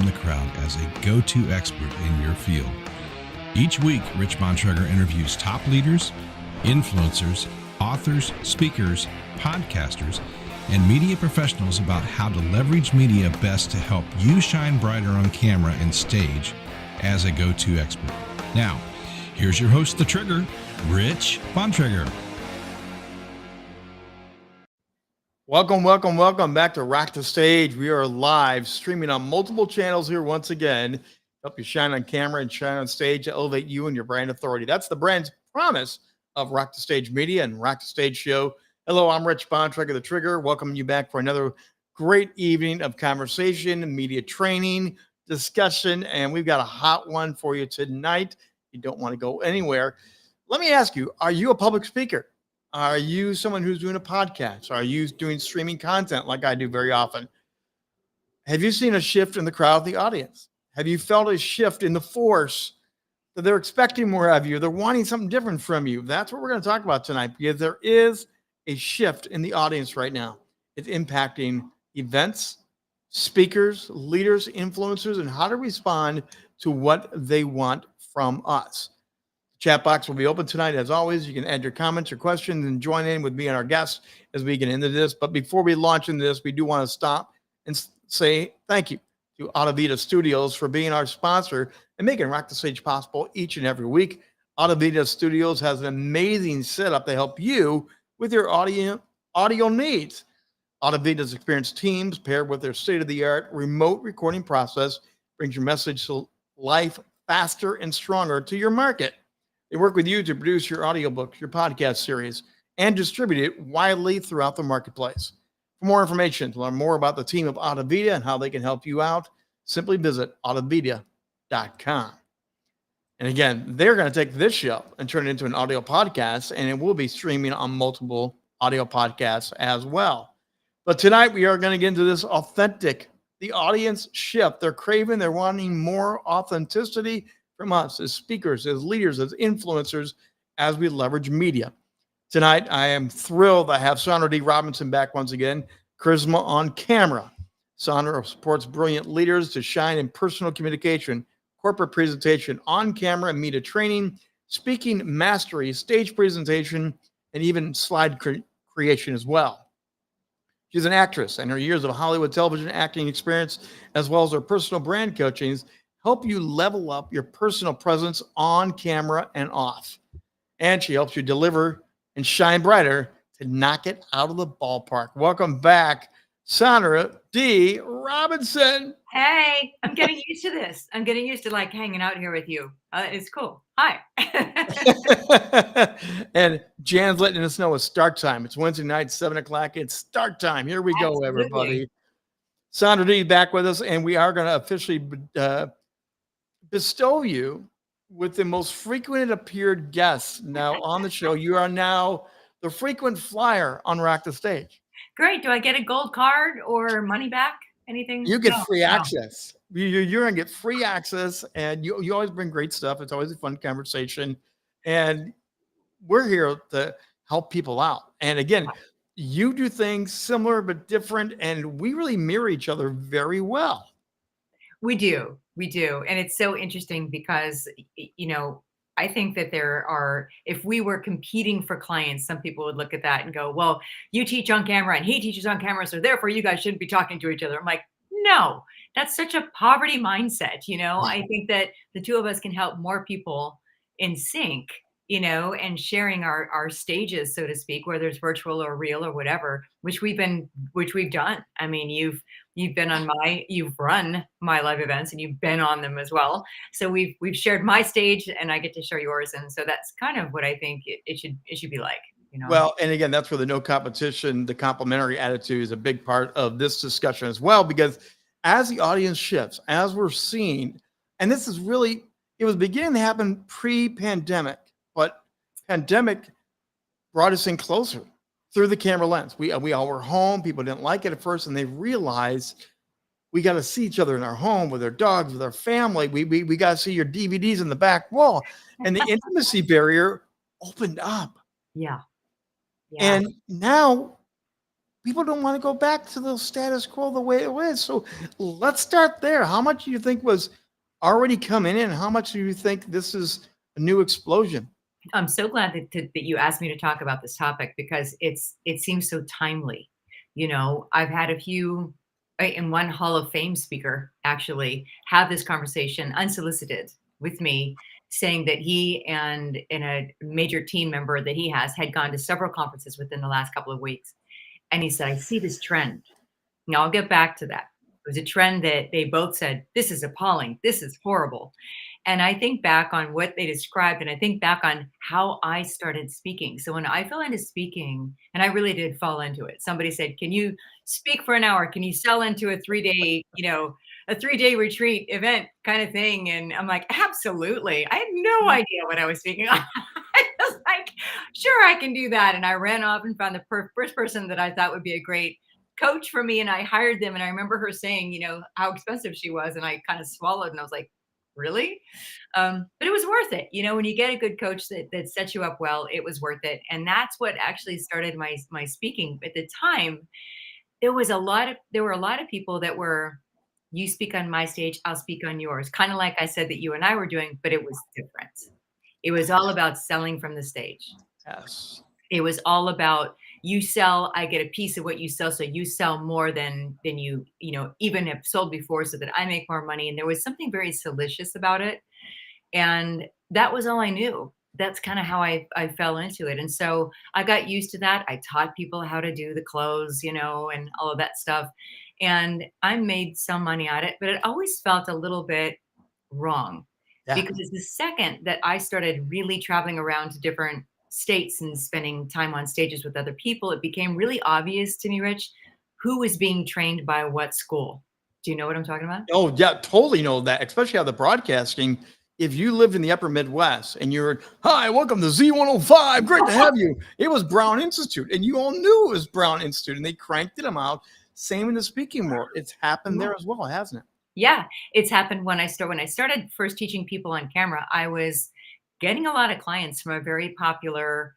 from the crowd as a go-to expert in your field. Each week, Rich Bontrager interviews top leaders, influencers, authors, speakers, podcasters, and media professionals about how to leverage media best to help you shine brighter on camera and stage as a go-to expert. Now, here's your host, The Trigger, Rich Bontrager. Welcome back to Rock the Stage. We are live streaming on multiple channels here once again. Help you shine on camera and shine on stage to elevate you and your brand authority. That's the brand's promise of Rock the Stage Media and Rock the Stage Show. Hello, I'm Rich Bontrager, The Trigger, welcoming you back for another great evening of conversation and media training, discussion, and we've got a hot one for you tonight. You don't want to go anywhere. Let me ask you, are you a public speaker? Are you someone who's doing a podcast? Are you doing streaming content like I do very often? Have you seen a shift in the crowd, the audience? Have you felt a shift in the force that they're expecting more of you? They're wanting something different from you. That's what we're going to talk about tonight, because there is a shift in the audience right now. It's impacting events, speakers, leaders, influencers, and how to respond to what they want from us. Chat box will be open tonight. As always, you can add your comments, your questions, and join in with me and our guests as we get into this. But before we launch into this, we do want to stop and say thank you to Audavita Studios for being our sponsor and making Rock the Stage possible each and every week. Audavita Studios has an amazing setup to help you with your audio needs. Audavita's experienced teams, paired with their state-of-the-art remote recording process, brings your message to life faster and stronger to your market. They work with you to produce your audiobooks, your podcast series, and distribute it widely throughout the marketplace. For more information, to learn more about the team of Audavita and how they can help you out, simply visit audavita.com. And again, they're going to take this show and turn it into an audio podcast, and it will be streaming on multiple audio podcasts as well. But tonight we are going to get into this authentic, the audience shift. They're craving, they're wanting more authenticity from us as speakers, as leaders, as influencers, as we leverage media. Tonight, I am thrilled I have Sandra Dee Robinson back once again, Charisma on Camera. Sandra supports brilliant leaders to shine in personal communication, corporate presentation, on camera and media training, speaking mastery, stage presentation, and even slide creation as well. She's an actress, and her years of Hollywood television acting experience, as well as her personal brand coaching, help you level up your personal presence on camera and off. And she helps you deliver and shine brighter to knock it out of the ballpark. Welcome back, Sandra Dee Robinson. Hey, I'm getting used to this. I'm getting used to like hanging out here with you. It's cool. Hi. And Jan's letting us know it's start time. It's Wednesday night, 7:00. It's start time. Here we go, everybody. Sandra Dee back with us, and we are going to officially bestow you with the most frequent appeared guests now on the show. You are now the frequent flyer on Rock the Stage. Great. Do I get a gold card or money back? Anything? You get free access. You're going to get free access, and you always bring great stuff. It's always a fun conversation, and we're here to help people out. And again, you do things similar but different, and we really mirror each other very well. We do. And it's so interesting because, I think that if we were competing for clients, some people would look at that and go, well, you teach on camera and he teaches on camera, so therefore you guys shouldn't be talking to each other. I'm like, no, that's such a poverty mindset. I think that the two of us can help more people in sync, and sharing our stages, so to speak, whether it's virtual or real or whatever, which we've done. I mean, you've run my live events and you've been on them as well. So we've shared my stage and I get to share yours. And so that's kind of what I think it should be like, Well, and again, that's where the no competition, the complimentary attitude is a big part of this discussion as well, because as the audience shifts, as we're seeing, and this is really, it was beginning to happen pre-pandemic, but pandemic brought us in closer through the camera lens. We all were home. People didn't like it at first, and they realized we got to see each other in our home with our dogs, with our family. We got to see your DVDs in the back wall, and the intimacy barrier opened up. Yeah. And now people don't want to go back to the status quo the way it was. So let's start there. How much do you think was already coming in? How much do you think this is a new explosion? I'm so glad that you asked me to talk about this topic because it seems so timely. You know, I've had a few, and one Hall of Fame speaker actually have this conversation unsolicited with me, saying that he and a major team member that he has had gone to several conferences within the last couple of weeks, and he said, "I see this trend." Now I'll get back to that. It was a trend that they both said, "This is appalling. This is horrible." And I think back on what they described, and I think back on how I started speaking. So when I fell into speaking, and I really did fall into it. Somebody said, "Can you speak for an hour? Can you sell into a 3-day, a 3-day retreat event kind of thing?" And I'm like, "Absolutely." I had no idea what I was speaking on. I was like, "Sure, I can do that." And I ran off and found the first person that I thought would be a great coach for me, and I hired them. And I remember her saying, how expensive she was, and I kind of swallowed, and I was like, really? But it was worth it. When you get a good coach that sets you up well, it was worth it. And that's what actually started my speaking. At the time, there were a lot of people that were, you speak on my stage, I'll speak on yours. Kind of like I said that you and I were doing, but it was different. It was all about selling from the stage. Yes. It was all about, you sell, I get a piece of what you sell, so you sell more than you even have sold before, so that I make more money. And there was something very salacious about it, and that was all I knew. That's kind of how I fell into it, and so I got used to that. I taught people how to do the clothes, and all of that stuff, and I made some money at it, but it always felt a little bit wrong, Yeah. because the second that I started really traveling around to different states and spending time on stages with other people, it became really obvious to me, Rich, who was being trained by what school. Do you know what I'm talking about? Oh, yeah, totally know that, especially how the broadcasting. If you lived in the upper Midwest and you're, hi, welcome to Z105, great to have you. It was Brown Institute, and you all knew it was Brown Institute, and they cranked them out. Same in the speaking world. It's happened there as well, hasn't it? Yeah, it's happened when I started first teaching people on camera. I was getting a lot of clients from a very popular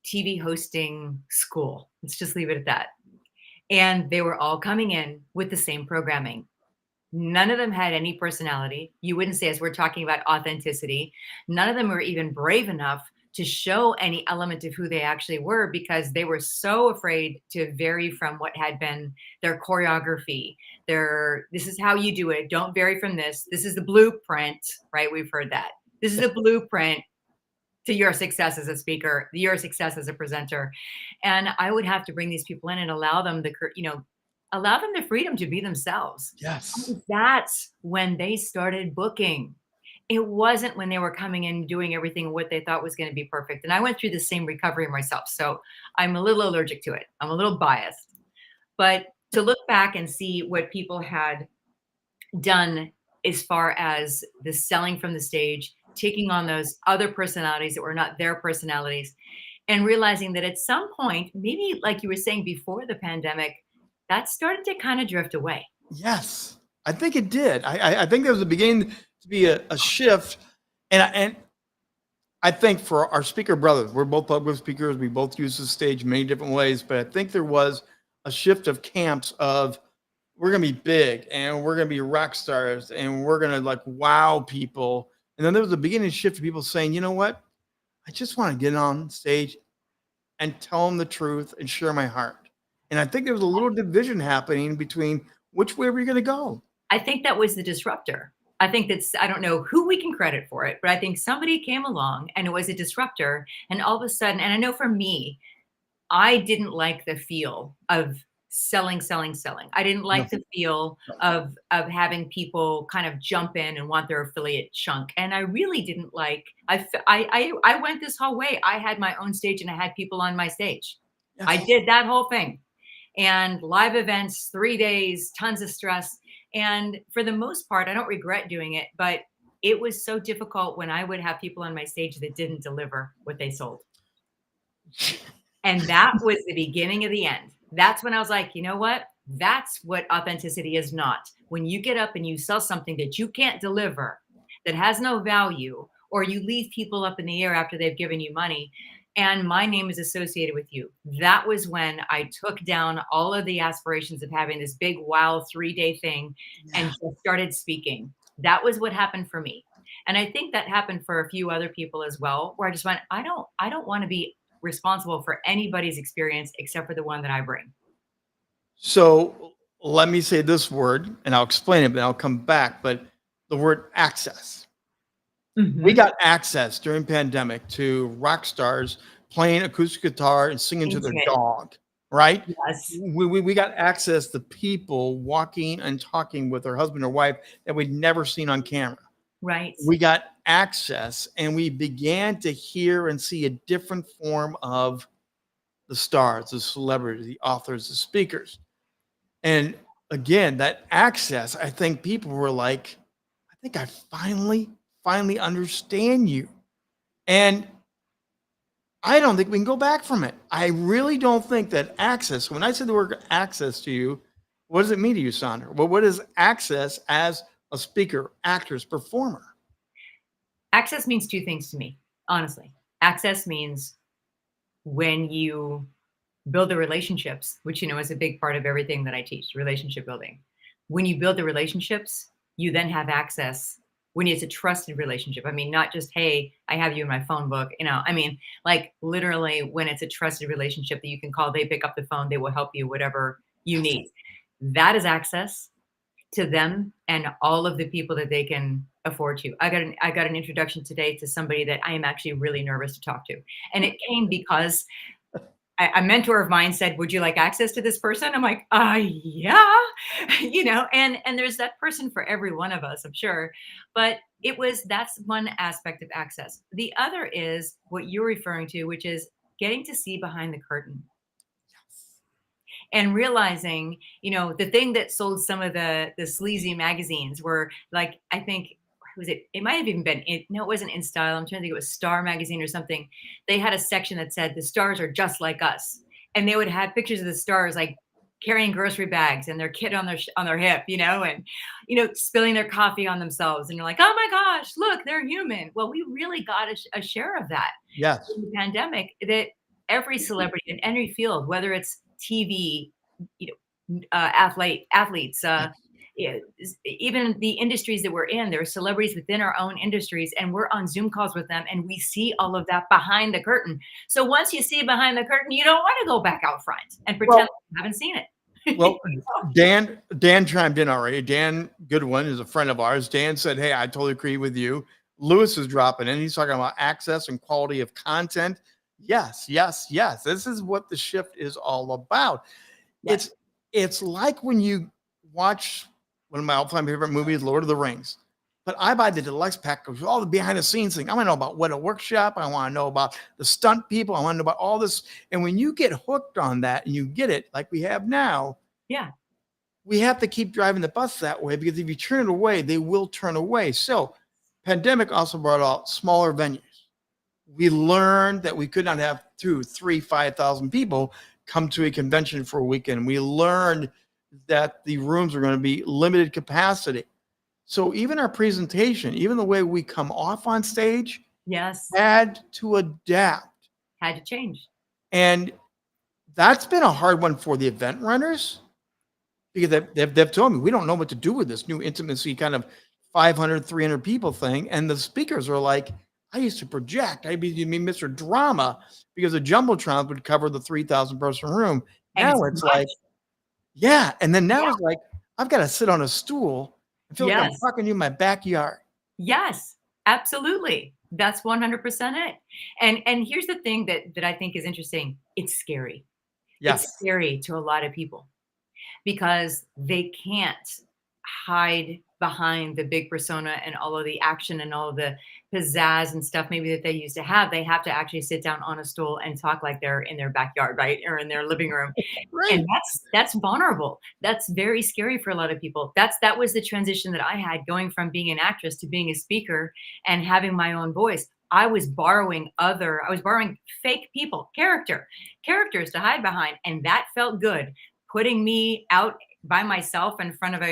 TV hosting school. Let's just leave it at that. And they were all coming in with the same programming. None of them had any personality. You wouldn't say, as we're talking about authenticity, none of them were even brave enough to show any element of who they actually were, because they were so afraid to vary from what had been their choreography. This is how you do it. Don't vary from this. This is the blueprint, right? We've heard that. This is a blueprint to your success as a speaker, your success as a presenter. And I would have to bring these people in and allow them the freedom to be themselves. Yes. And that's when they started booking. It wasn't when they were coming in doing everything what they thought was going to be perfect. And I went through the same recovery myself, so I'm a little allergic to it. I'm a little biased. But to look back and see what people had done as far as the selling from the stage, taking on those other personalities that were not their personalities, and realizing that at some point, maybe like you were saying before the pandemic, that started to kind of drift away. Yes, I think it did. I think there was a beginning to be a shift, and I think for our speaker brothers, we're both public speakers. We both use the stage many different ways, but I think there was a shift of camps of, we're gonna be big and we're gonna be rock stars and we're gonna like wow people. And then there was a beginning shift of people saying, you know what? I just want to get on stage and tell them the truth and share my heart. And I think there was a little division happening between which way we're going to go. I think that was the disruptor. I don't know who we can credit for it, but I think somebody came along and it was a disruptor. And all of a sudden, and I know for me, I didn't like the feel of selling, selling, selling. I didn't like the feel of having people kind of jump in and want their affiliate chunk. And I really didn't like, I went this whole way. I had my own stage and I had people on my stage. Yes. I did that whole thing. And live events, 3 days, tons of stress. And for the most part, I don't regret doing it, but it was so difficult when I would have people on my stage that didn't deliver what they sold. And that was the beginning of the end. That's when I was like, you know what? That's what authenticity is not. When you get up and you sell something that you can't deliver, that has no value, or you leave people up in the air after they've given you money. and my name is associated with you. That was when I took down all of the aspirations of having this big, wow, 3-day thing and just started speaking. That was what happened for me. And I think that happened for a few other people as well, where I just went, I don't want to be responsible for anybody's experience except for the one that I bring. So let me say this word and I'll explain it, but I'll come back. But the word access. We Mhm. got access during pandemic to rock stars playing acoustic guitar and singing to their Intimate. dog, right? Yes. We got access to people walking and talking with their husband or wife that we'd never seen on camera. Right. We got access and we began to hear and see a different form of the stars, the celebrities, the authors, the speakers. And again, that access, I think people were like, I think I finally understand you. And I don't think we can go back from it. I really don't think that access, when I say the word access to you, what does it mean to you, Sandra? Well, what is access as a speaker, actress, performer? Access means two things to me, honestly. Access means when you build the relationships, which is a big part of everything that I teach, relationship building. When you build the relationships, you then have access when it's a trusted relationship. I mean, not just, hey, I have you in my phone book, I mean, like literally when it's a trusted relationship that you can call, they pick up the phone, they will help you, whatever you need. That is access to them and all of the people that they can afford to. I got an introduction today to somebody that I am actually really nervous to talk to. And it came because a mentor of mine said, "Would you like access to this person?" I'm like, yeah, and there's that person for every one of us, I'm sure. But that's one aspect of access. The other is what you're referring to, which is getting to see behind the curtain and realizing, the thing that sold some of the sleazy magazines were like, I think, who was it? It might have even been, no, it wasn't In Style. I'm trying to think it was Star Magazine or something. They had a section that said, the stars are just like us. And they would have pictures of the stars like carrying grocery bags and their kid on their hip, and, spilling their coffee on themselves. And you're like, oh my gosh, look, they're human. Well, we really got a share of that Yes. in the pandemic, that every celebrity in any field, whether it's TV, athletes, even the industries that we're in, there are celebrities within our own industries, and we're on Zoom calls with them, and we see all of that behind the curtain. So once you see behind the curtain, you don't want to go back out front and pretend Well, like you haven't seen it. well, Dan chimed in already. Dan Goodwin is a friend of ours. Dan said, "Hey, I totally agree with you." Lewis is dropping in. He's talking about access and quality of content. Yes, yes, yes. This is what the shift is all about. Yes. It's like when you watch one of my all-time favorite movies, Lord of the Rings. But I buy the deluxe pack with all the behind the scenes thing. I want to know about what a workshop. I want to know about the stunt people. I want to know about all this. And when you get hooked on that and you get it like we have now, Yeah. we have to keep driving the bus that way, because if you turn it away, they will turn away. So pandemic also brought out smaller venues. We learned that we could not have 2, 3, 5,000 people come to a convention for a weekend. We learned that the rooms are going to be limited capacity. So even our presentation, even the way we come off on stage, Yes. had to adapt. Had to change. And that's been a hard one for the event runners, because they've told me, we don't know what to do with this new intimacy kind of 500, 300 people thing. And the speakers are like, I used to project. I'd be Mr. Drama, because the Jumbotron would cover the 3,000 person room. And Now it's it's much. like, yeah. And then now Yeah. it's like, I've got to sit on a stool and feel like I'm Yes. talking to you in my backyard. Yes, absolutely. That's 100% it. And here's the thing that I think is interesting. It's scary. It's Yes. scary to a lot of people because they can't hide behind the big persona and all of the action and all of the pizzazz and stuff maybe that they used to have. They have to actually sit down on a stool and talk like they're in their backyard, right? Or in their living room. Right. And that's vulnerable. That's very scary for a lot of people. That was the transition that I had, going from being an actress to being a speaker and having my own voice. I was borrowing fake people, characters to hide behind. And that felt good. Putting me out by myself in front of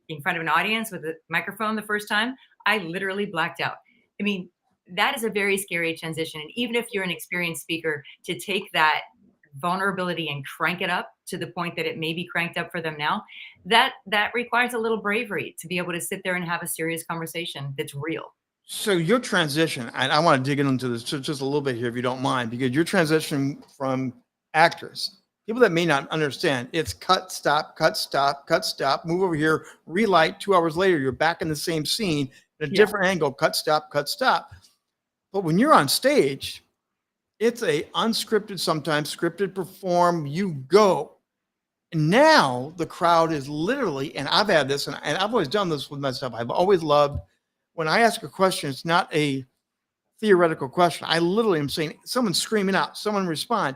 in front of an audience with a microphone the first time, I literally blacked out. I mean, that is a very scary transition. And even if you're an experienced speaker, to take that vulnerability and crank it up to the point that it may be cranked up for them now, that requires a little bravery to be able to sit there and have a serious conversation that's real. So your transition, and I want to dig into this just a little bit here, if you don't mind, because your transition from actors, people that may not understand, it's cut, stop, cut, stop, cut, stop, move over here, relight. 2 hours later, you're back in the same scene at a Yeah. different angle, cut, stop, cut, stop. But when you're on stage, it's a unscripted, sometimes scripted perform. You go. And now the crowd is literally, and I've had this, and I've always done this with myself. I've always loved when I ask a question, it's not a theoretical question. I literally am saying, someone's screaming out, someone respond.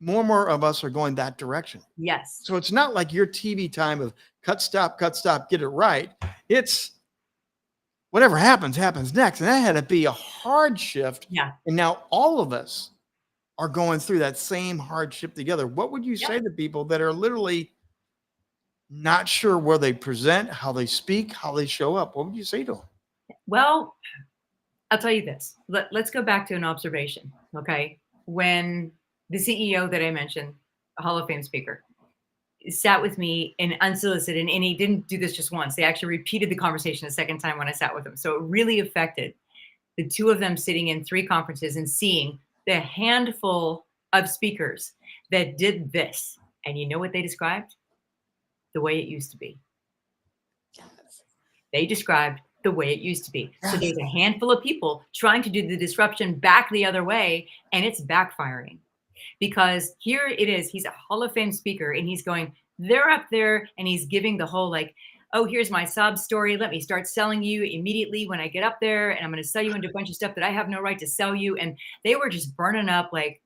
More and more of us are going that direction. Yes. So it's not like your TV time of cut, stop, get it right. It's whatever happens, happens next. And that had to be a hard shift. Yeah. And now all of us are going through that same hardship together. What would you say to people that are literally not sure where they present, how they speak, how they show up? What would you say to them? Well, I'll tell you this. Let's go back to an observation. Okay. When the CEO that I mentioned, a Hall of Fame speaker, sat with me and unsolicited, and he didn't do this just once. They actually repeated the conversation a second time when I sat with him. So it really affected the two of them sitting in 3 conferences and seeing the handful of speakers that did this. And you know what they described? The way it used to be. They described the way it used to be. So there's a handful of people trying to do the disruption back the other way, and it's backfiring. Because here it is, he's a Hall of Fame speaker, and he's going, they're up there, and he's giving the whole like, oh, here's my sob story. Let me start selling you immediately when I get up there, and I'm going to sell you into a bunch of stuff that I have no right to sell you. And they were just burning up. Like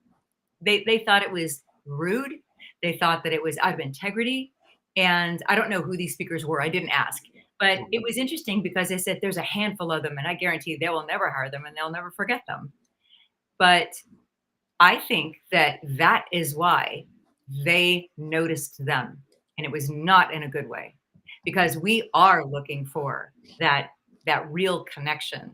they thought it was rude. They thought that it was out of integrity. And I don't know who these speakers were. I didn't ask. But it was interesting because they said there's a handful of them, and I guarantee they will never hire them and they'll never forget them. But I think that that is why they noticed them, and it was not in a good way, because we are looking for that real connection.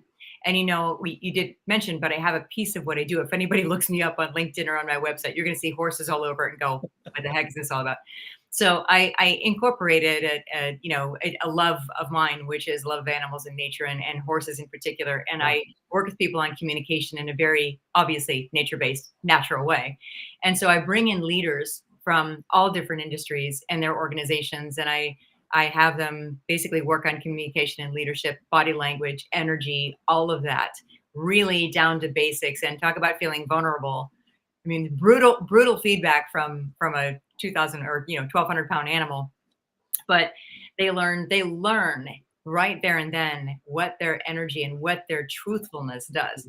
And you did mention, but I have a piece of what I do. If anybody looks me up on LinkedIn or on my website, you're going to see horses all over it and go, what the heck is this all about? So I incorporated a love of mine, which is love of animals and nature and horses in particular. And I work with people on communication in a very obviously nature-based, natural way. And so I bring in leaders from all different industries and their organizations. And I have them basically work on communication and leadership, body language, energy, all of that, really down to basics, and talk about feeling vulnerable. I mean, brutal feedback from a 2,000 or 1,200 pound animal, but they learn right there and then what their energy and what their truthfulness does,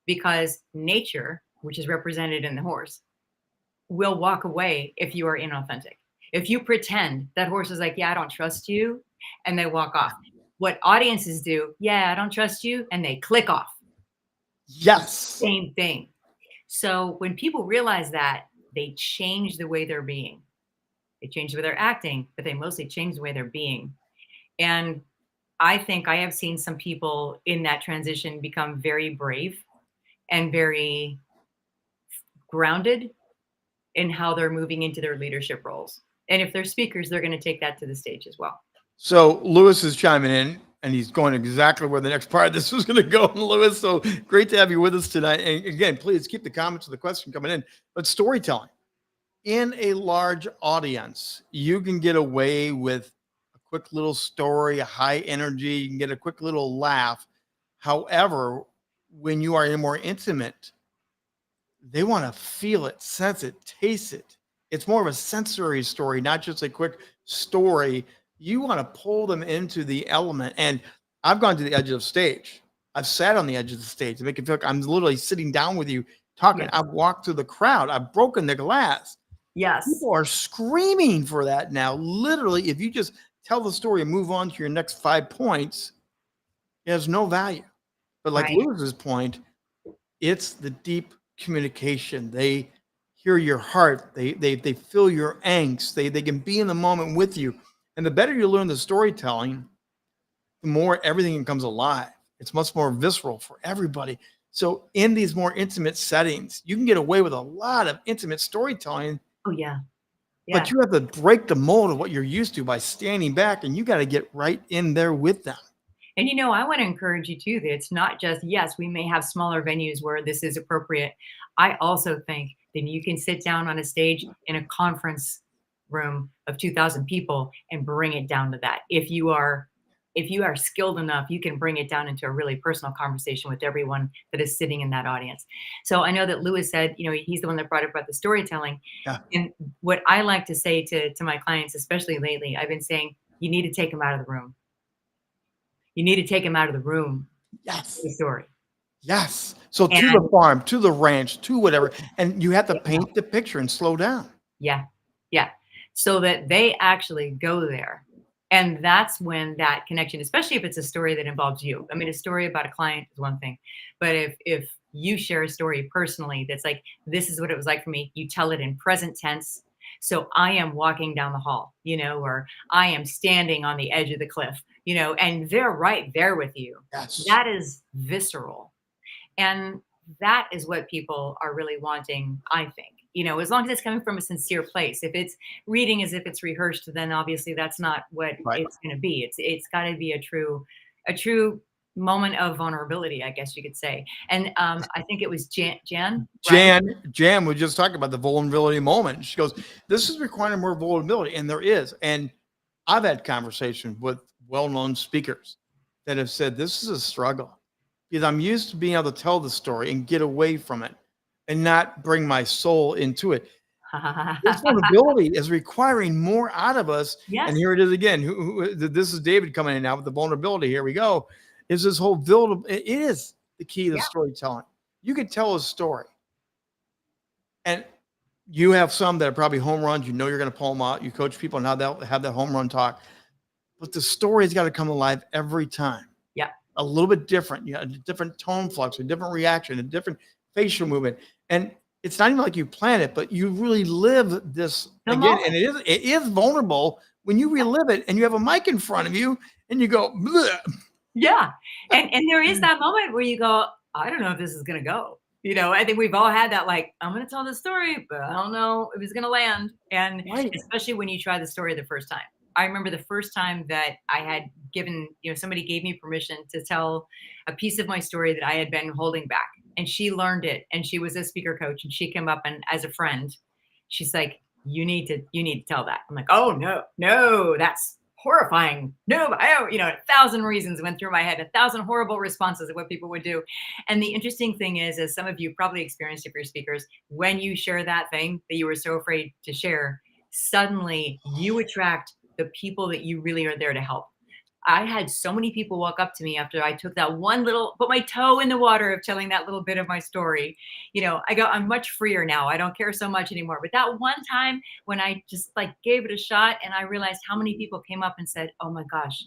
because nature, which is represented in the horse, will walk away if you are inauthentic. If you pretend, that horse is like, yeah, I don't trust you, and they walk off. What audiences do, yeah, I don't trust you, and they click off. Yes. Same thing. So when people realize that, they change the way they're being. They change the way they're acting, but they mostly change the way they're being. And I think I have seen some people in that transition become very brave and very grounded in how they're moving into their leadership roles. And if they're speakers, they're going to take that to the stage as well. So Lewis is chiming in, and he's going exactly where the next part of this was going to go. And Lewis, so great to have you with us tonight. And again, please keep the comments of the question coming in. But storytelling in a large audience, you can get away with a quick little story, a high energy. You can get a quick little laugh. However, when you are in more intimate, they want to feel it, sense it, taste it. It's more of a sensory story, not just a quick story. You want to pull them into the element. And I've gone to the edge of the stage. I've sat on the edge of the stage to make it feel like I'm literally sitting down with you talking. Yes. I've walked through the crowd. I've broken the glass. Yes. People are screaming for that now. Literally, if you just tell the story and move on to your next 5 points, it has no value. But like Lewis's point, it's the deep communication. They hear your heart. They feel your angst. They can be in the moment with you. And the better you learn the storytelling, the more everything comes alive. It's much more visceral for everybody. So in these more intimate settings, you can get away with a lot of intimate storytelling, Oh yeah. but Yeah. you have to break the mold of what you're used to by standing back, and you got to get right in there with them. And I want to encourage you too that it's not just, yes, we may have smaller venues where this is appropriate. I also think that you can sit down on a stage in a conference room of 2,000 people and bring it down to that. If you are skilled enough, you can bring it down into a really personal conversation with everyone that is sitting in that audience. So I know that Lewis said, he's the one that brought up about the storytelling. Yeah. And what I like to say to my clients, especially lately, I've been saying, you need to take them out of the room. You need to take them out of the room for the Yes. story. Yes. So to And the farm, to the ranch, to whatever, and you have to paint the picture and slow down. yeah, yeah. So that they actually go there. And that's when that connection, especially if it's a story that involves you. I mean, a story about a client is one thing, but if you share a story personally that's like, this is what it was like for me, you tell it in present tense. So I am walking down the hall, or I am standing on the edge of the cliff, and they're right there with you. Yes. That is visceral. And that is what people are really wanting, I think. As long as it's coming from a sincere place. If it's reading as if it's rehearsed, then obviously that's not what Right. it's going to be. It's got to be a true moment of vulnerability, I guess you could say. And I think it was Jan, right? Jan was just talking about the vulnerability moment. She goes, "This is requiring more vulnerability," and there is. And I've had conversations with well-known speakers that have said this is a struggle because I'm used to being able to tell the story and get away from it and not bring my soul into it. This vulnerability is requiring more out of us. And Yes. here it is again. This is David coming in now with the vulnerability. Here we go. Is this whole it is the key to Yeah. storytelling. You can tell a story, and you have some that are probably home runs. You're going to pull them out. You coach people on how they'll have that home run talk, but the story's got to come alive every time. Yeah. A little bit different, a different tone flux, a different reaction, a different facial movement, and it's not even like you plan it, but you really live this The again, moment. and it is vulnerable when you relive it, and you have a mic in front of you, and you go, "Bleh." Yeah. And there is that moment where you go, I don't know if this is gonna go. I think we've all had that, like, I'm gonna tell this story, but I don't know if it's gonna land. And Right. especially when you try the story the first time. I remember the first time that I had given, somebody gave me permission to tell a piece of my story that I had been holding back. And she learned it, and she was a speaker coach, and she came up and as a friend, she's like, you need to tell that. I'm like, oh no, no, that's horrifying. No, but a thousand reasons went through my head, a thousand horrible responses of what people would do. And the interesting thing is, as some of you probably experienced if you're speakers, when you share that thing that you were so afraid to share, suddenly you attract the people that you really are there to help. I had so many people walk up to me after I took that one little, put my toe in the water of telling that little bit of my story. I'm much freer now. I don't care so much anymore. But that one time when I just like gave it a shot and I realized how many people came up and said, oh my gosh,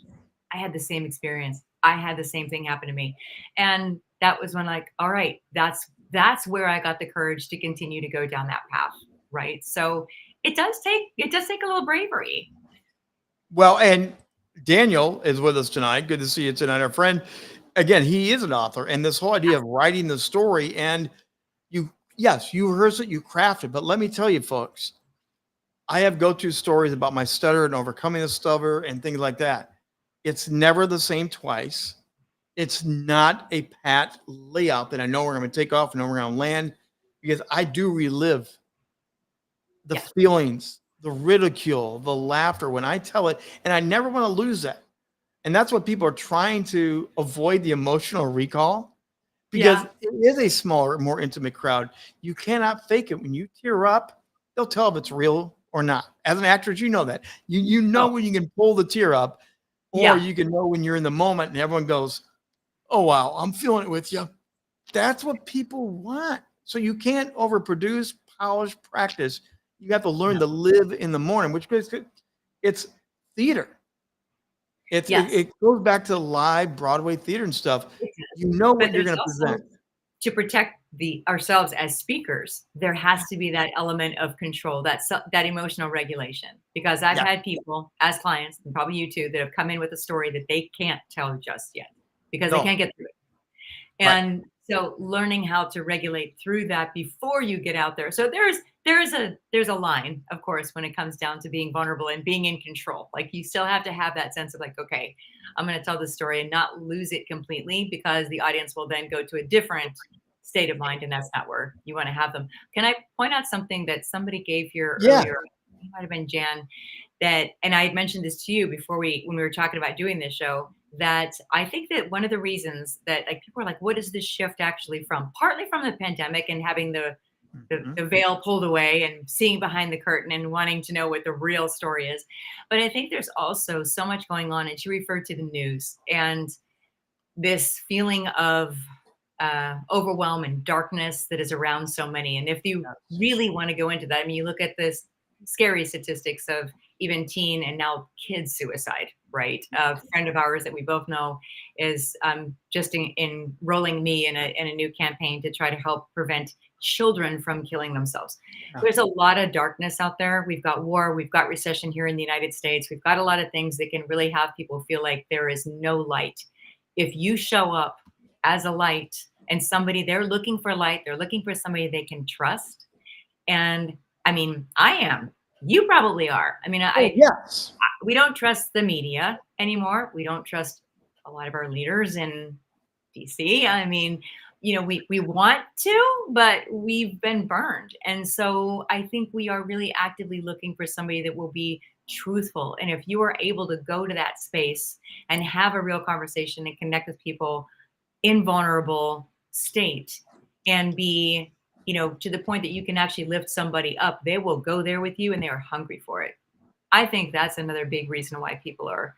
I had the same experience. I had the same thing happen to me. And that was when like, all right, that's where I got the courage to continue to go down that path. Right. So it does take a little bravery. Well, and Daniel is with us tonight. Good to see you tonight, our friend. Again, he is an author, and this whole idea of writing the story, and yes, you rehearse it, you craft it. But let me tell you, folks, I have go-to stories about my stutter and overcoming the stutter and things like that. It's never the same twice. It's not a pat layout that I know we're going to take off and know we're going to land, because I do relive the Yeah. feelings, the ridicule, the laughter when I tell it, and I never want to lose that. And that's what people are trying to avoid, the emotional recall, because Yeah. it is a smaller, more intimate crowd. You cannot fake it. When you tear up, they'll tell if it's real or not. As an actress, you know that. You know Oh, when you can pull the tear up, or yeah. you can know when you're in the moment and everyone goes, "Oh wow, I'm feeling it with you." That's what people want. So you can't overproduce, polish, practice. You have to learn No. to live in the morning, which is it's theater. Yes. It goes back to live Broadway theater and stuff. It You does. know But what you're there's going to also, present. to protect ourselves as speakers, there has to be that element of control, that emotional regulation. Because I've Yeah. had people as clients, and probably you too, that have come in with a story that they can't tell just yet because they No. can't get through it. Right. And So learning how to regulate through that before you get out there. So there's a line, of course, when it comes down to being vulnerable and being in control. Like you still have to have that sense of like, okay, I'm going to tell this story and not lose it completely, because the audience will then go to a different state of mind, and that's not where you want to have them. Can I point out something that somebody gave here Yeah. earlier? It might have been Jan, that, and I had mentioned this to you before when we were talking about doing this show, that I think that one of the reasons that like people are like, what is this shift actually from? Partly from the pandemic and having the veil pulled away and seeing behind the curtain and wanting to know what the real story is. But I think there's also so much going on, and she referred to the news and this feeling of overwhelm and darkness that is around so many. And if you really want to go into that, I mean, you look at this scary statistics of even teen and now kids suicide, right? A friend of ours that we both know is just enrolling me in a new campaign to try to help prevent children from killing themselves. There's a lot of darkness out there. We've got war, we've got recession here in the United States. We've got a lot of things that can really have people feel like there is no light. If you show up as a light and somebody, they're looking for light, they're looking for somebody they can trust. And I mean, I am. You probably are. I mean, Yes. We don't trust the media anymore. We don't trust a lot of our leaders in DC. I mean, you know, we want to, but we've been burned. And so I think we are really actively looking for somebody that will be truthful. And if you are able to go to that space and have a real conversation and connect with people in vulnerable state and be, you know, to the point that you can actually lift somebody up, they will go there with you and they are hungry for it. I think that's another big reason why people are,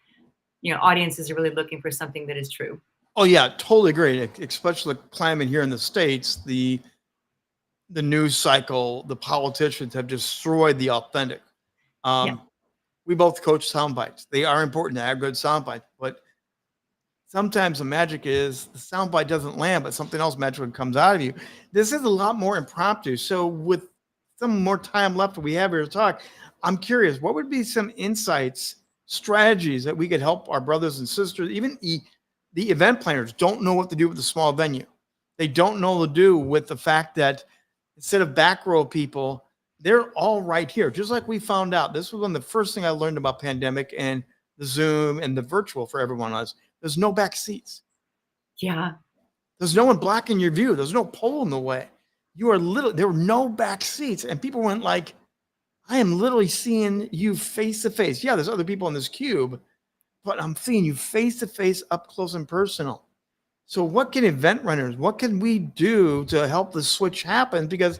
you know, audiences are really looking for something that is true. Oh yeah, totally agree. Especially the climate here in the States, the news cycle, the politicians have destroyed the authentic. We both coach sound bites. They are important to have good sound bites, but sometimes the magic is the sound bite doesn't land, but something else magical comes out of you. This is a lot more impromptu. So with some more time left that we have here to talk, I'm curious, what would be some insights, strategies that we could help our brothers and sisters, even the event planners don't know what to do with the small venue. They don't know what to do with the fact that instead of back row people, they're all right here. Just like we found out, this was one of the first thing I learned about pandemic and the Zoom and the virtual for everyone else. There's no back seats. Yeah. There's no one blocking your view. There's no pole in the way. There were no back seats. And people went like, I am literally seeing you face to face. Yeah, there's other people in this cube, but I'm seeing you face to face, up close and personal. So what can event runners, what can we do to help the switch happen? Because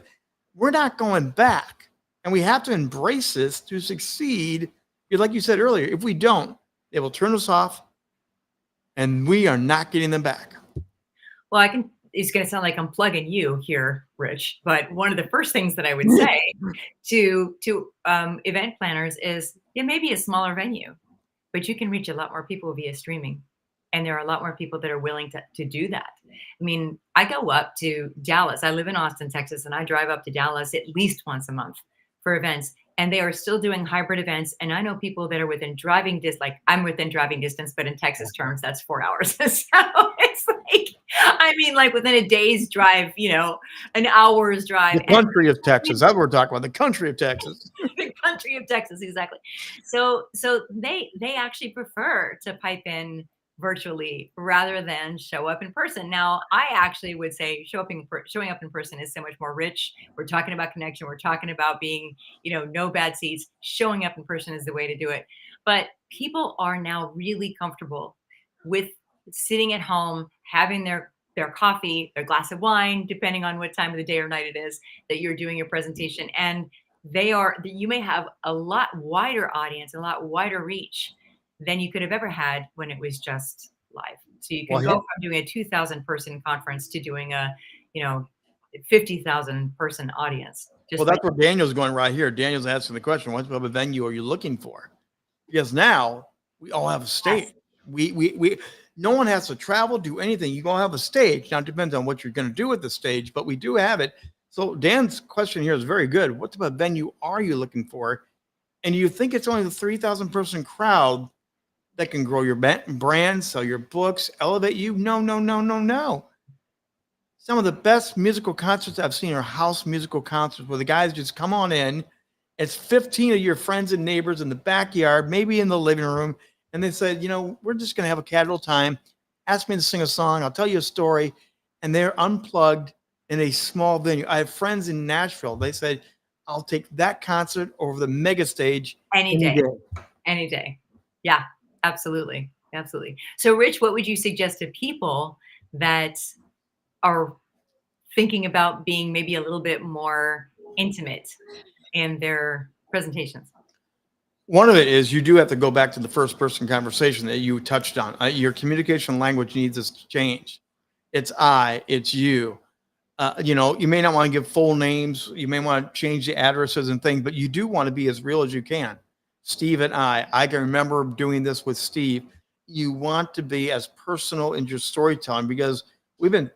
we're not going back, and we have to embrace this to succeed. Like you said earlier, if we don't, they will turn us off and we are not getting them back. Well, it's going to sound like I'm plugging you here, Rich, but one of the first things that I would say to event planners is it may be a smaller venue, but you can reach a lot more people via streaming. And there are a lot more people that are willing to do that. I mean, I go up to Dallas. I live in Austin, Texas, and I drive up to Dallas at least once a month for events. And they are still doing hybrid events. And I know people that are within driving distance, like I'm within driving distance, but in Texas terms, that's 4 hours. So it's like, I mean, like within a day's drive, you know, an hour's drive. The country of Texas. That's what we're talking about. The country of Texas. The country of Texas, exactly. So they actually prefer to pipe in virtually rather than show up in person. Now, I actually would say showing up in person is so much more rich. We're talking about connection. We're talking about being, you know, no bad seats. Showing up in person is the way to do it. But people are now really comfortable with sitting at home, having their coffee, their glass of wine, depending on what time of the day or night it is that you're doing your presentation. And you may have a lot wider audience, a lot wider reach than you could have ever had when it was just live. So you can go from doing a 2,000 person conference to doing a, you know, 50,000 person audience. Well, that's where Daniel's going right here. Daniel's asking the question, what type of venue are you looking for? Because now we all have a stage. Yes. No one has to travel, do anything. You all have a stage. Now it depends on what you're going to do with the stage, but we do have it. So Dan's question here is very good. What type of venue are you looking for? And do you think it's only the 3,000 person crowd that can grow your brand, sell your books, elevate you? No. Some of the best musical concerts I've seen are house musical concerts where the guys just come on in. It's 15 of your friends and neighbors in the backyard, maybe in the living room. And they said, we're just going to have a casual time. Ask me to sing a song. I'll tell you a story. And they're unplugged in a small venue. I have friends in Nashville. They said, I'll take that concert over the mega stage any day. Any day. Yeah, absolutely. Absolutely. So, Rich, what would you suggest to people that are thinking about being maybe a little bit more intimate in their presentations? One of it is you do have to go back to the first person conversation that you touched on. Your communication language needs to change. It's I, it's you. You may not want to give full names. You may want to change the addresses and things, but you do want to be as real as you can. Steve and I can remember doing this with Steve. You want to be as personal in your storytelling because we've been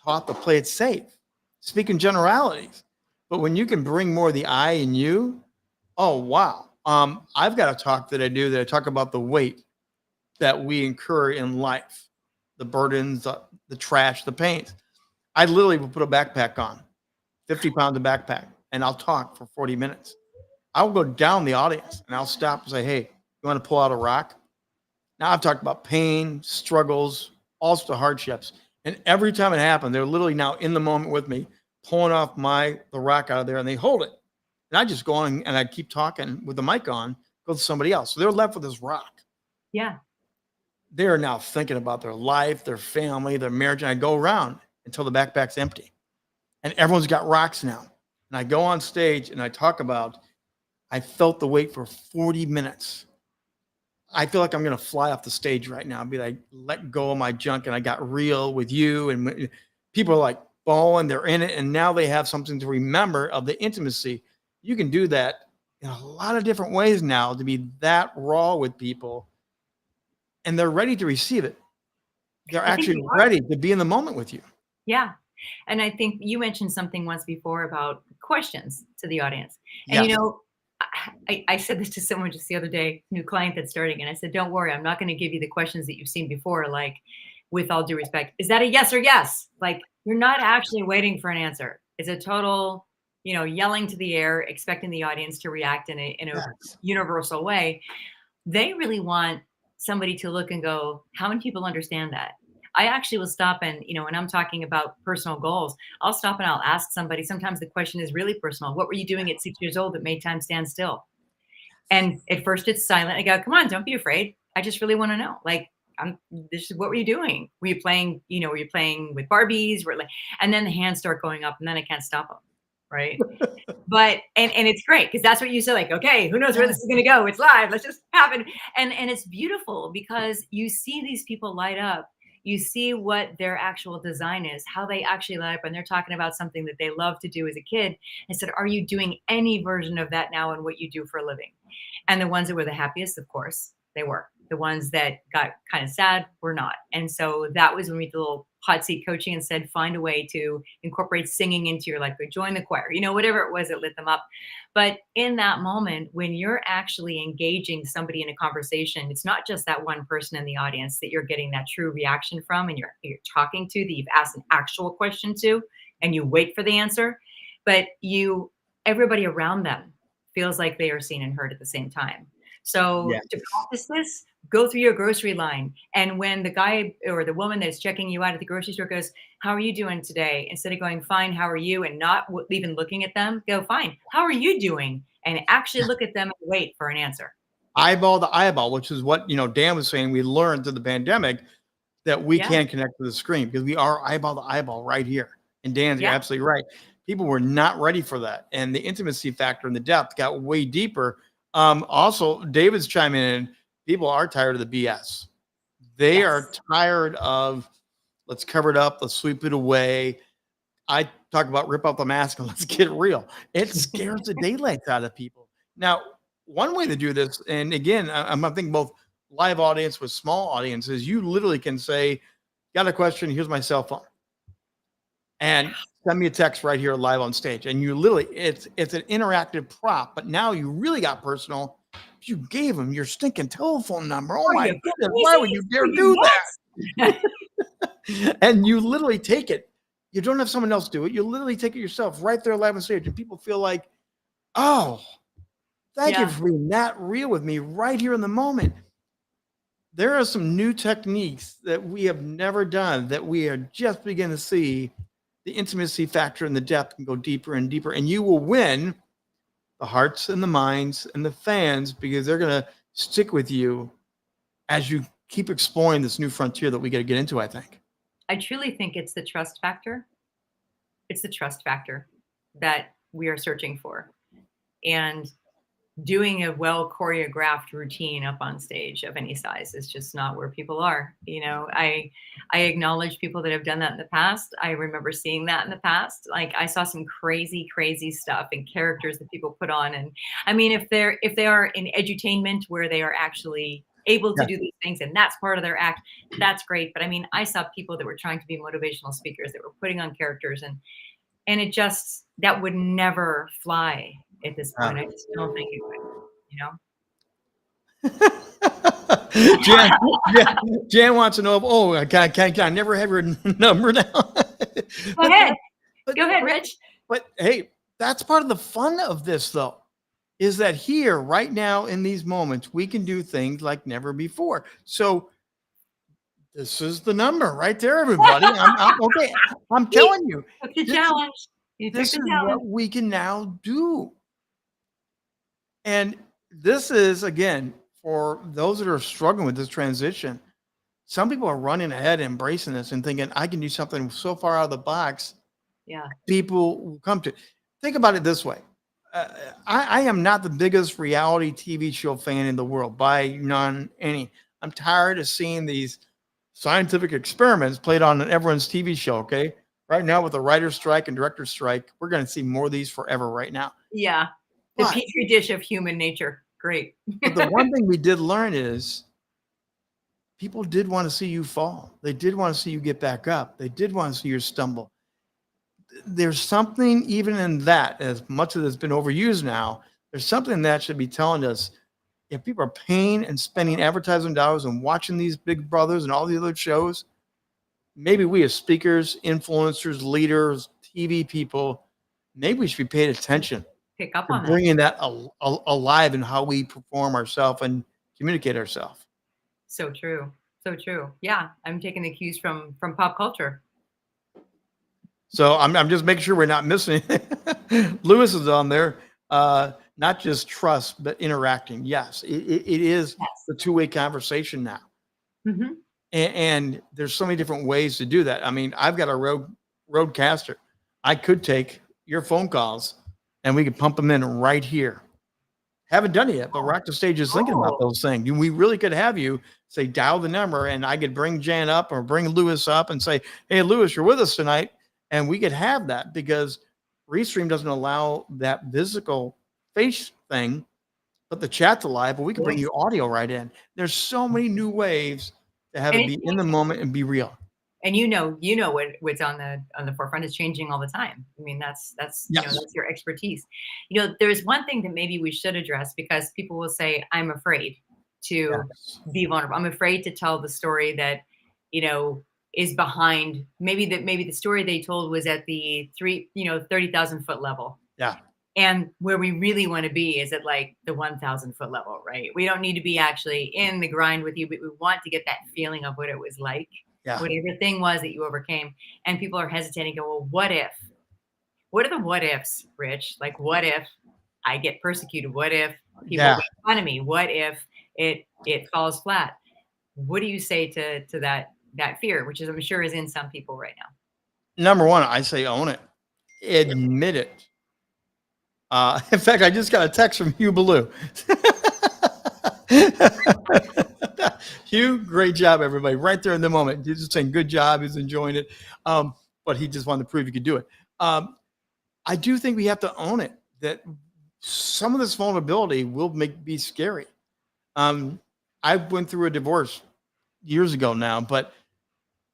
taught to play it safe, speak in generalities. But when you can bring more of the I and you, oh, wow. I've got a talk that I do that I talk about the weight that we incur in life, the burdens, the trash, the pains. I literally will put a backpack on, 50 pounds of backpack, and I'll talk for 40 minutes. I'll go down the audience and I'll stop and say, hey, you want to pull out a rock? Now I've talked about pain, struggles, all sorts of hardships. And every time it happened, they're literally now in the moment with me, pulling off the rock out of there, and they hold it. And I just go on and I keep talking with the mic on, go to somebody else. So they're left with this rock. Yeah. They're now thinking about their life, their family, their marriage. And I go around until the backpack's empty. And everyone's got rocks now. And I go on stage and I talk about, I felt the weight for 40 minutes. I feel like I'm going to fly off the stage right now. I'll be like, let go of my junk. And I got real with you. And people are like bawling, they're in it. And now they have something to remember of the intimacy. You can do that in a lot of different ways now to be that raw with people. And they're ready to receive it. They're actually ready to be in the moment with you. Yeah. And I think you mentioned something once before about questions to the audience. And, Yes. I said this to someone just the other day, new client that's starting, and I said, don't worry, I'm not going to give you the questions that you've seen before. Like, with all due respect, is that a yes or yes? Like, you're not actually waiting for an answer. It's a total, yelling to the air, expecting the audience to react in a Yes. universal way. They really want somebody to look and go, how many people understand that? I actually will stop and, when I'm talking about personal goals, I'll stop and I'll ask somebody. Sometimes the question is really personal. What were you doing at 6 years old that made time stand still? And at first it's silent. I go, come on, don't be afraid. I just really want to know. Like, what were you doing? Were you playing, were you playing with Barbies? And then the hands start going up and then I can't stop them. Right. But, and it's great because that's what you said, like, okay, who knows where this is going to go? It's live. Let's just happen. And it's beautiful because you see these people light up. You see what their actual design is, how they actually light up. And they're talking about something that they love to do as a kid. And said, are you doing any version of that now in what you do for a living? And the ones that were the happiest, of course, they were. The ones that got kind of sad were not. And so that was when we did a little hot seat coaching and said, find a way to incorporate singing into your life, or join the choir, whatever it was that lit them up. But in that moment, when you're actually engaging somebody in a conversation, it's not just that one person in the audience that you're getting that true reaction from and you're talking to, that you've asked an actual question to, and you wait for the answer, but everybody around them feels like they are seen and heard at the same time. So Yes. to practice this, go through your grocery line. And when the guy or the woman that's checking you out at the grocery store goes, how are you doing today? Instead of going, fine, how are you? And not even looking at them, go, fine, how are you doing? And actually look at them and wait for an answer. Eyeball to eyeball, which is what, Dan was saying. We learned through the pandemic that we can connect to the screen because we are eyeball to eyeball right here. And Dan's you're absolutely right. People were not ready for that. And the intimacy factor and the depth got way deeper. Also, David's chiming in. People are tired of the BS. They are tired of let's cover it up, let's sweep it away. I talk about rip out the mask and let's get real. It scares the daylights out of people. Now, one way to do this, and again, I'm thinking both live audience with small audiences, you literally can say, got a question, here's my cell phone. And send me a text right here live on stage. And you literally, it's an interactive prop, but now you really got personal. You gave them your stinking telephone number. Oh my goodness, why would you dare do that? And you literally take it. You don't have someone else do it. You literally take it yourself right there live on stage, and people feel like, oh, thank you Yeah. for being that real with me right here in the moment. There are some new techniques that we have never done that we are just beginning to see the intimacy factor and the depth can go deeper and deeper. And you will win the hearts and the minds and the fans because they're going to stick with you as you keep exploring this new frontier that we got to get into, I think. I truly think it's the trust factor. It's the trust factor that we are searching for. And doing a well choreographed routine up on stage of any size is just not where people are. I acknowledge people that have done that in the past. I remember seeing that in the past. Like, I saw some crazy stuff and characters that people put on. And I mean, if they are in edutainment where they are actually able to Yeah. do these things and that's part of their act, that's great. But I mean, I saw people that were trying to be motivational speakers that were putting on characters, and it just, that would never fly at this point. I just don't think it would, Jan wants to know, can I never have your number now? Go ahead. Go ahead, Rich. But hey, that's part of the fun of this, though, is that here, right now, in these moments, we can do things like never before. So this is the number right there, everybody. Okay. I'm telling you, Took the challenge. You took this the is challenge. what we can now do. And this is, again, for those that are struggling with this transition, some people are running ahead, embracing this and thinking, I can do something so far out of the box. Yeah. People will come to. Think about it this way. I am not the biggest reality TV show fan in the world, by none any. I'm tired of seeing these scientific experiments played on everyone's TV show, okay? Right now with the writer's strike and director's strike, we're going to see more of these forever right now. Yeah. The But- petri dish of human nature. Great. But the one thing we did learn is people did want to see you fall. They did want to see you get back up. They did want to see you stumble. There's something even in that, as much as it's been overused now, there's something that should be telling us if people are paying and spending advertising dollars and watching these Big Brothers and all the other shows, maybe we as speakers, influencers, leaders, TV people, maybe we should be paying attention. Pick up on that. Bringing that alive in how we perform ourselves and communicate ourselves. So true. So true. Yeah. I'm taking the cues from pop culture. So I'm just making sure we're not missing. Lewis is on there. Not just trust, but interacting. Yes, it is the two-way conversation now. Mm-hmm. And there's so many different ways to do that. I mean, I've got a roadcaster. I could take your phone calls and we could pump them in right here. Haven't done it yet, but Rock the Stage is thinking about those things. We really could have you say, dial the number, and I could bring Jan up or bring Lewis up and say, hey, Lewis, you're with us tonight. And we could have that because Restream doesn't allow that physical face thing, but the chat's alive, but we can bring you audio right in. There's so many new ways to have it be in the moment and be real. And what's on the forefront is changing all the time. I mean, that's Yes. that's your expertise. There's one thing that maybe we should address because people will say, I'm afraid to be vulnerable. I'm afraid to tell the story that, is behind maybe the story they told was at the 30,000 foot level. Yeah. And where we really want to be is at like the 1,000 foot level, right? We don't need to be actually in the grind with you, but we want to get that feeling of what it was like. Yeah. Whatever thing was that you overcame. And people are hesitating, go, well, what if? What are the what ifs, Rich? Like, what if I get persecuted? What if people make fun of me? What if it falls flat? What do you say to that fear, which is, I'm sure, is in some people right now? Number one, I say own it. Admit it. In fact, I just got a text from Hugh Ballou. Hugh, great job, everybody. Right there in the moment. He's just saying good job. He's enjoying it. But he just wanted to prove he could do it. I do think we have to own it, that some of this vulnerability will be scary. I went through a divorce years ago now, but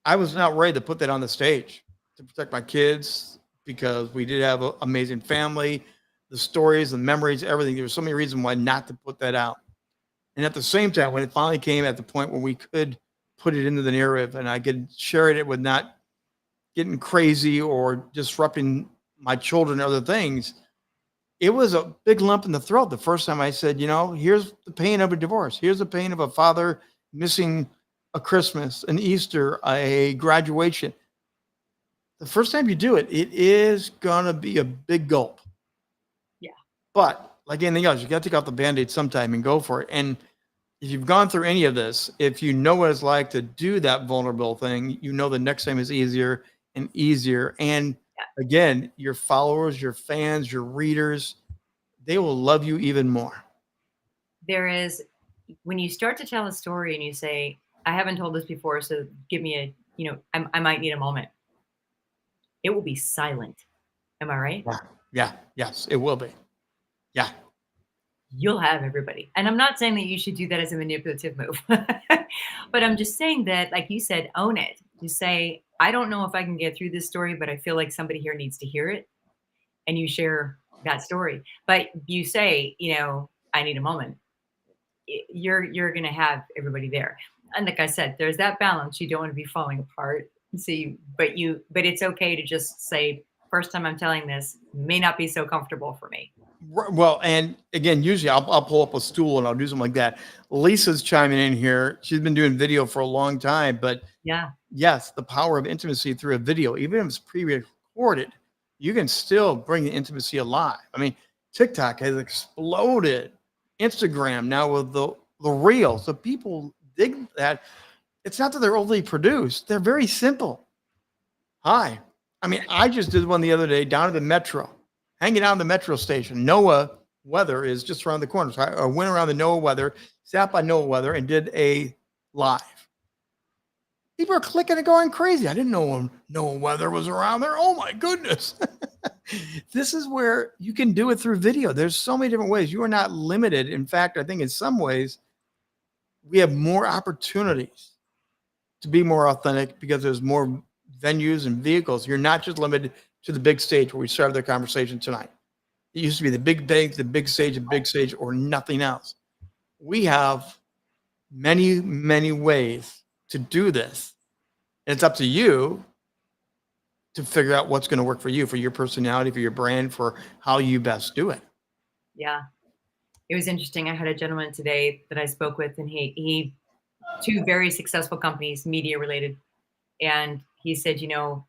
I was not ready to put that on the stage to protect my kids because we did have an amazing family, the stories, the memories, everything. There were so many reasons why not to put that out. And at the same time, when it finally came at the point where we could put it into the narrative and I could share it with not getting crazy or disrupting my children and other things, it was a big lump in the throat the first time I said, here's the pain of a divorce. Here's the pain of a father missing a Christmas, an Easter, a graduation. The first time you do it, it is going to be a big gulp. Yeah. But like anything else, you got to take out the Band-Aid sometime and go for it. And if you've gone through any of this, if you know what it's like to do that vulnerable thing, the next time is easier and easier. And again, your followers, your fans, your readers, they will love you even more. There is, when you start to tell a story and you say, I haven't told this before, so give me I might need a moment. It will be silent. Am I right? Yeah. Yes, it will be. Yeah. You'll have everybody. And I'm not saying that you should do that as a manipulative move, but I'm just saying that, like you said, own it. You say, I don't know if I can get through this story, but I feel like somebody here needs to hear it. And you share that story. But you say, I need a moment. You're going to have everybody there. And like I said, there's that balance. You don't want to be falling apart. But it's okay to just say, first time I'm telling this may not be so comfortable for me. Well, and again, usually I'll pull up a stool and I'll do something like that. Lisa's chiming in here. She's been doing video for a long time, but yes, the power of intimacy through a video, even if it's pre-recorded, you can still bring the intimacy alive. I mean, TikTok has exploded. Instagram now with the reels. So people dig that. It's not that they're overly produced. They're very simple. Hi. I mean, I just did one the other day down at the metro, hanging out in the metro station. NOAA weather is just around the corner. So I went around the NOAA weather, sat by NOAA weather, and did a live. People are clicking and going crazy. I didn't know NOAA weather was around there. Oh my goodness. This is where you can do it through video. There's so many different ways. You are not limited. In fact, I think in some ways we have more opportunities to be more authentic because there's more venues and vehicles. You're not just limited to the big stage where we started the conversation tonight. It used to be the big bank, the big stage, or nothing else. We have many, many ways to do this. And it's up to you to figure out what's going to work for you, for your personality, for your brand, for how you best do it. Yeah. It was interesting. I had a gentleman today that I spoke with, and he 2 very successful companies, media related. And he said,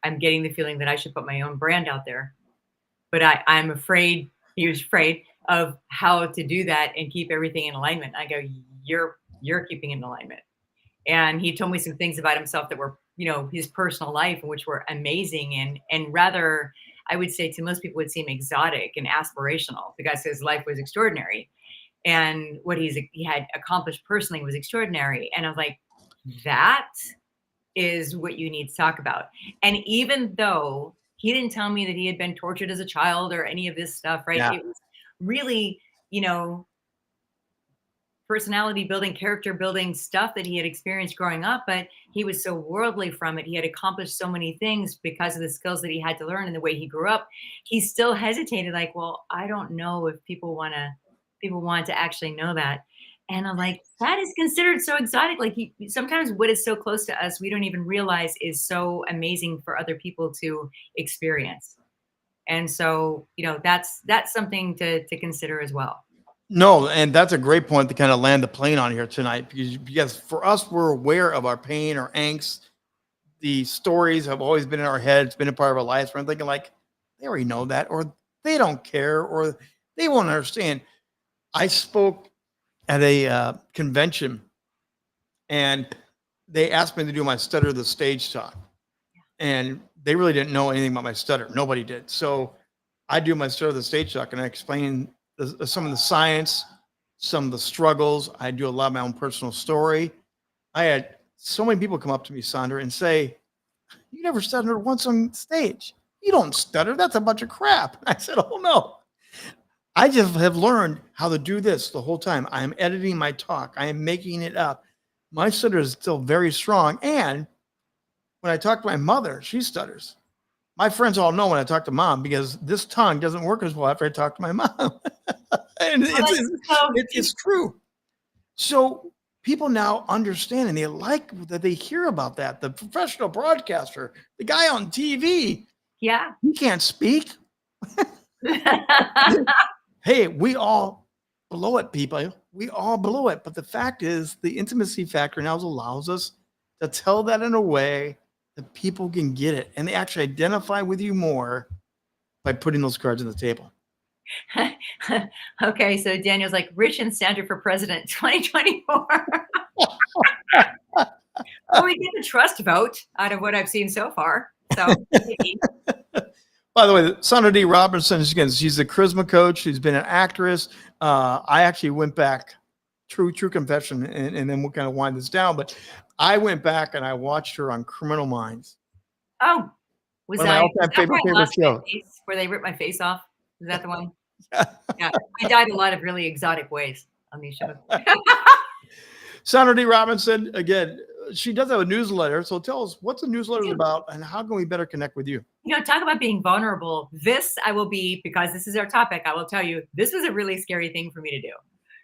I'm getting the feeling that I should put my own brand out there, but I'm afraid, he was afraid of how to do that and keep everything in alignment. I go, you're keeping it in alignment. And he told me some things about himself that were, his personal life, which were amazing. And rather, I would say to most people would seem exotic and aspirational. The guy says his life was extraordinary. And what he had accomplished personally was extraordinary. And I was like, that is what you need to talk about. And even though he didn't tell me that he had been tortured as a child or any of this stuff, right? Yeah. It was really, personality building, character building stuff that he had experienced growing up, but he was so worldly from it. He had accomplished so many things because of the skills that he had to learn and the way he grew up. He still hesitated, like, well, I don't know if people want to actually know that. And I'm like, that is considered so exotic. Like sometimes what is so close to us, we don't even realize is so amazing for other people to experience. And so, that's something to consider as well. No, and that's a great point to kind of land the plane on here tonight, because for us, we're aware of our pain, our angst. The stories have always been in our head. It's been a part of our lives. We're thinking like, they already know that, or they don't care, or they won't understand. I spoke at a convention, and they asked me to do my stutter the stage talk, and they really didn't know anything about my stutter. Nobody did. So I do my stutter the stage talk, and I explain some of the science, some of the struggles. I do a lot of my own personal story. I had so many people come up to me, Sandra, and say, you never stuttered once on stage. You don't stutter. That's a bunch of crap. I said, oh, no. I just have learned how to do this the whole time. I am editing my talk. I am making it up. My stutter is still very strong. And when I talk to my mother, she stutters. My friends all know when I talk to mom, because this tongue doesn't work as well after I talk to my mom. And it's true. So people now understand and they like that they hear about that. The professional broadcaster, the guy on TV, Yeah. he can't speak. Hey, we all blow it, people. We all blow it. But the fact is, the intimacy factor now allows us to tell that in a way that people can get it and they actually identify with you more by putting those cards on the table. Okay, so Daniel's like, Rich and Sandra for president 2024. Well, we get the trust vote out of what I've seen so far. So maybe. By the way, Sandra Dee Robinson, again, she's a charisma coach. She's been an actress. I actually went back, true confession, and then we'll kind of wind this down. But I went back and I watched her on Criminal Minds. Oh, was One of my that all-time favorite shows. where they ripped my face off? Is that the one? Yeah, I died a lot of really exotic ways on these shows. Sandra Dee Robinson, again, she does have a newsletter. So tell us, what's the newsletter about and how can we better connect with you? You know, talk about being vulnerable. This I will be, because this is our topic, I will tell you, this was a really scary thing for me to do.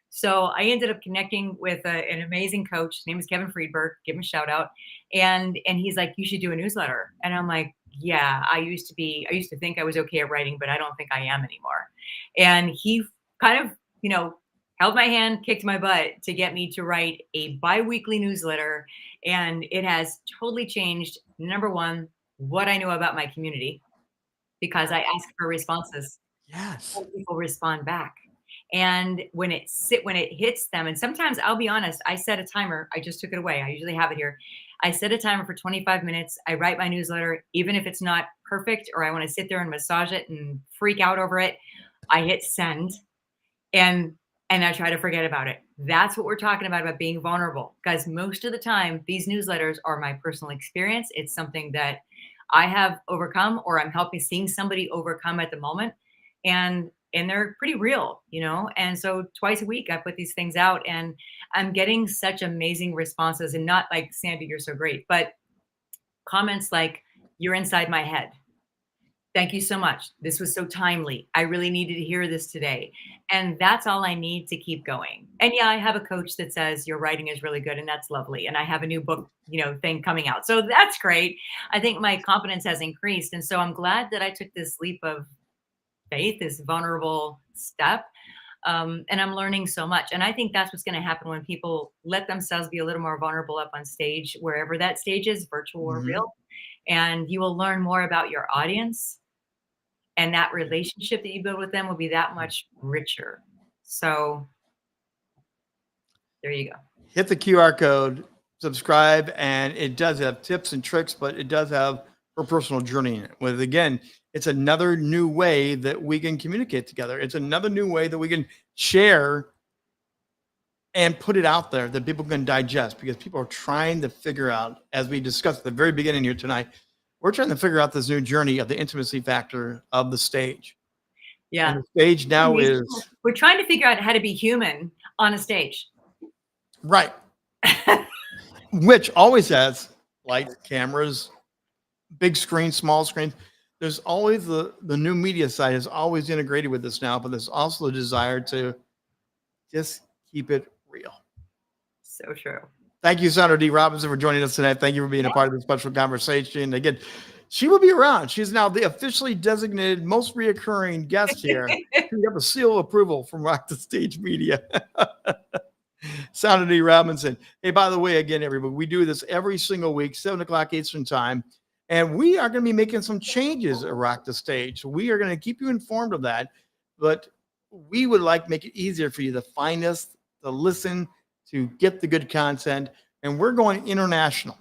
So I ended up connecting with an amazing coach. His name is Kevin Friedberg. Give him a shout out. And he's like, you should do a newsletter. And I'm like, yeah, I used to think I was okay at writing, but I don't think I am anymore. And he kind of, you know, held my hand, kicked my butt to get me to write a bi-weekly newsletter. And it has totally changed, number one, what I know about my community, because I ask for responses. Yes. And people respond back. And when it hits them, and sometimes I'll be honest, I set a timer. I just took it away. I usually have it here. I set a timer for 25 minutes. I write my newsletter, even if it's not perfect or I want to sit there and massage it and freak out over it. I hit send and I try to forget about it. That's what we're talking about being vulnerable, because most of the time these newsletters are my personal experience. It's something that I have overcome or I'm seeing somebody overcome at the moment. And they're pretty real, you know? And so twice a week I put these things out and I'm getting such amazing responses, and not like, Sandy, you're so great, but comments like, you're inside my head. Thank you so much. This was so timely. I really needed to hear this today. And that's all I need to keep going. And yeah, I have a coach that says your writing is really good, and that's lovely. And I have a new book, you know, thing coming out. So that's great. I think my confidence has increased. And so I'm glad that I took this leap of faith, this vulnerable step. And I'm learning so much. And I think that's what's going to happen when people let themselves be a little more vulnerable up on stage, wherever that stage is, virtual or real. And you will learn more about your audience. And that relationship that you build with them will be that much richer. So there you go. Hit the QR code, subscribe, and it does have tips and tricks, but it does have her personal journey in it. With, again, it's another new way that we can communicate together. It's another new way that we can share and put it out there that people can digest, because people are trying to figure out, as we discussed at the very beginning here tonight, we're trying to figure out this new journey of the intimacy factor of the stage. Yeah. And the stage now is, we're trying to figure out how to be human on a stage. right. Which always has lights, cameras, big screen, small screen. There's always the new media side is always integrated with this now, but there's also a desire to just keep it real. So true. Thank you, Sandra Dee Robinson, for joining us tonight. Thank you for being a part of this special conversation. Again, she will be around. She's now the officially designated most reoccurring guest here. We have a seal of approval from Rock the Stage Media. Sandra Dee Robinson. Hey, by the way, again, everybody, we do this every single week, 7 o'clock Eastern time. And we are going to be making some changes at Rock the Stage. We are going to keep you informed of that. But we would like to make it easier for you to find us, to listen, to get the good content. And we're going international.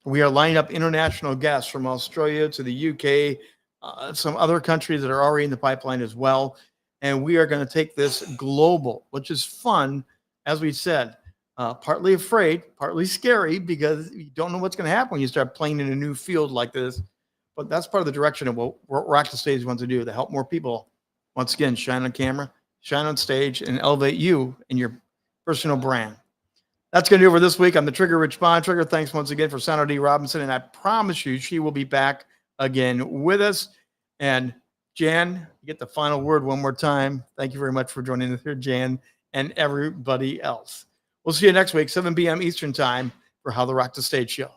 We are lining up international guests from Australia to the UK, some other countries that are already in the pipeline as well. And we are going to take this global, which is fun, as we said, partly afraid, partly scary, because you don't know what's going to happen when you start playing in a new field like this. But that's part of the direction of what Rock the Stage wants to do, to help more people, once again, shine on camera, shine on stage, and elevate you in your personal brand. That's going to do it for this week. I'm the Trigger, Rich Bontrager. Thanks once again for Sandra Dee Robinson. And I promise you, she will be back again with us. And Jan, you get the final word one more time. Thank you very much for joining us here, Jan, and everybody else. We'll We'll see you next week, 7 p.m. Eastern time for How the Rock the Stage show.